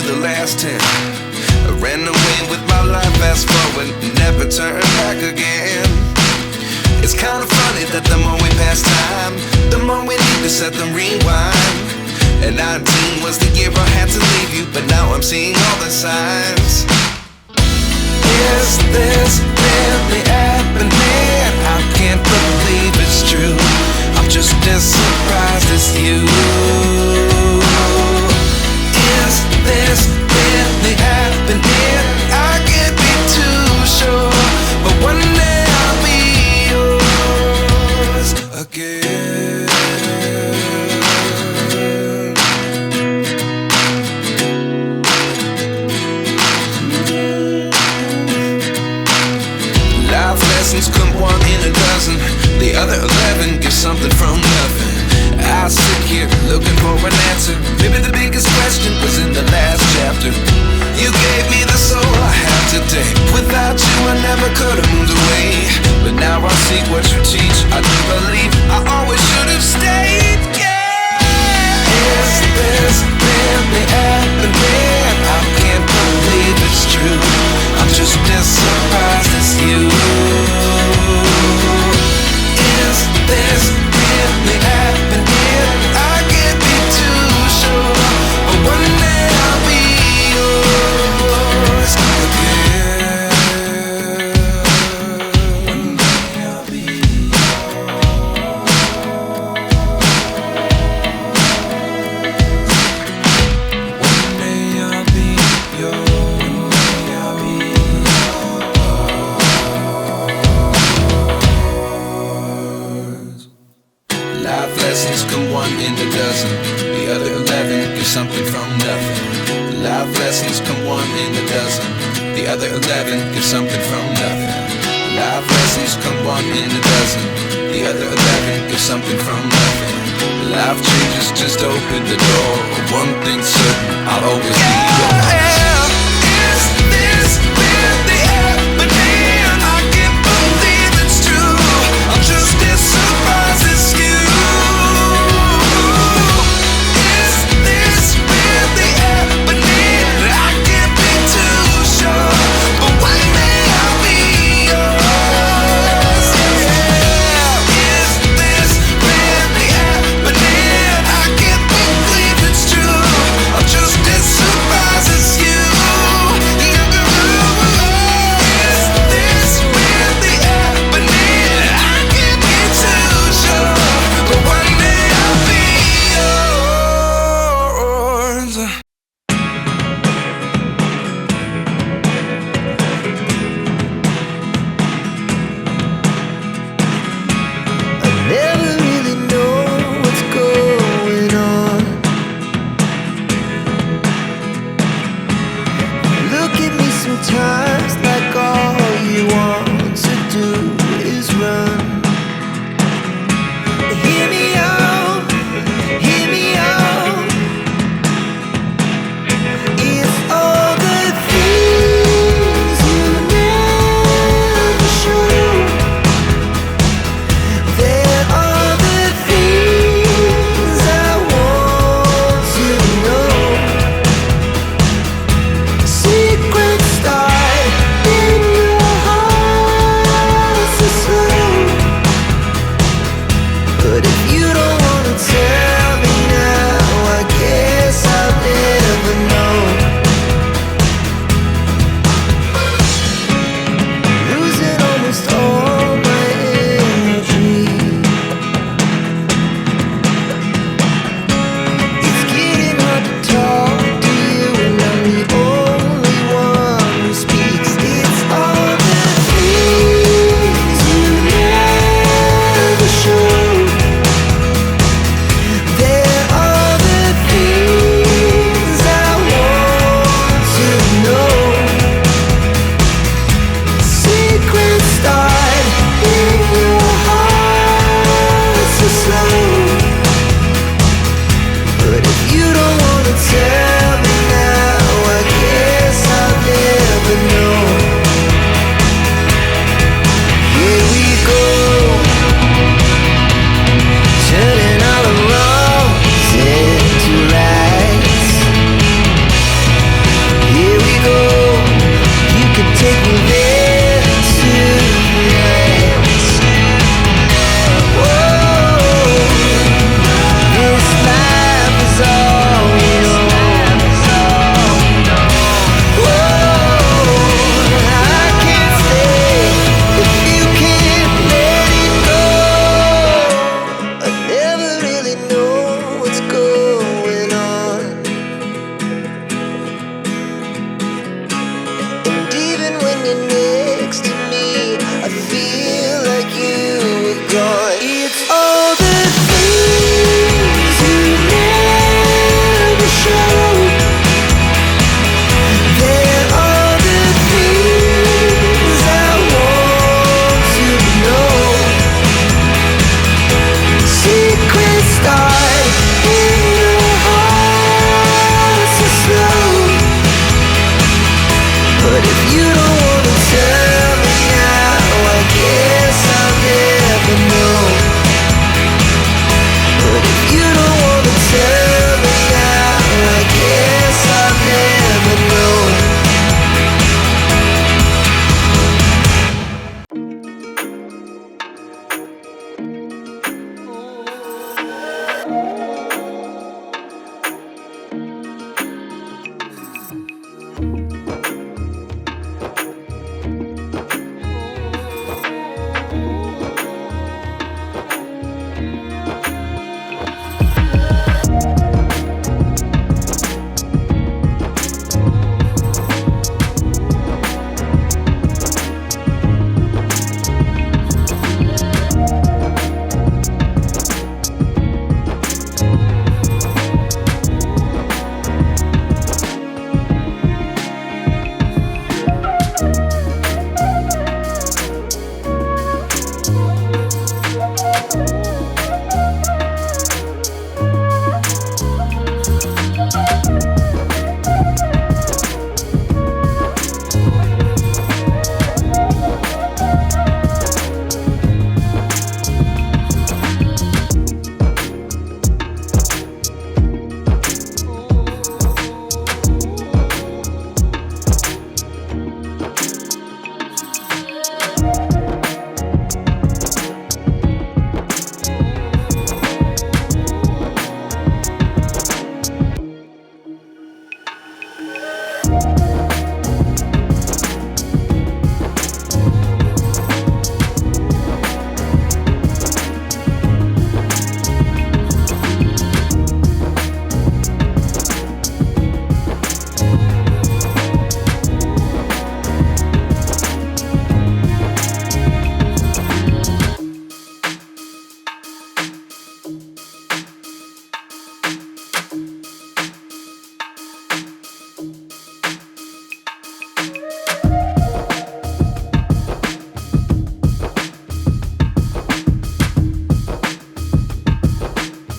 the last 10. I ran away with my life, fast forward, never turn back again. It's kind of funny that the more we pass time, the more we need to set the rewind. And 19 was the year I had to leave you, but now I'm seeing all the signs. Is this really happening? I can't believe it's true. I'm just as surprised as you. Is this really happening? I can't be too sure, but one day I'll be yours again. Life lessons come one in a dozen. The other 11 get something from nothing. I sit here looking for an answer. Maybe the biggest question was in the last chapter. You gave me the soul I have today. Without you I never could have moved away. But now I see what you teach. I do believe I always should have stayed. Yeah. Is this really happening? I can't believe it's true. I'm just as surprised as you. Is this really happening? I can't be too sure, but one day I'll be yours again. One day I'll be One day I'll be yours. One day I'll be yours. Life lessons come one in a dozen. The other 11 get something from nothing. Life lessons come one in a dozen. The other 11 get something from nothing. Life lessons come one in a dozen. The other 11 get something from nothing. Life changes just open the door. One thing's certain, I'll always be yours. Is this really happening? I can't believe it's true. I'm just as surprised as you. Is this really happening? I can't be too sure, but one day I'll be yours. Yeah. Is this really happening? I can't believe it's true. I'm just as surprised as you. Is this really happening? I can't be too sure, but one day I'll be yours. I never really know what's going on. Look at me sometimes like all you want to do is run. Hear me out, hear me out. It's all the things you never show. There are the things I want to know. Secret stars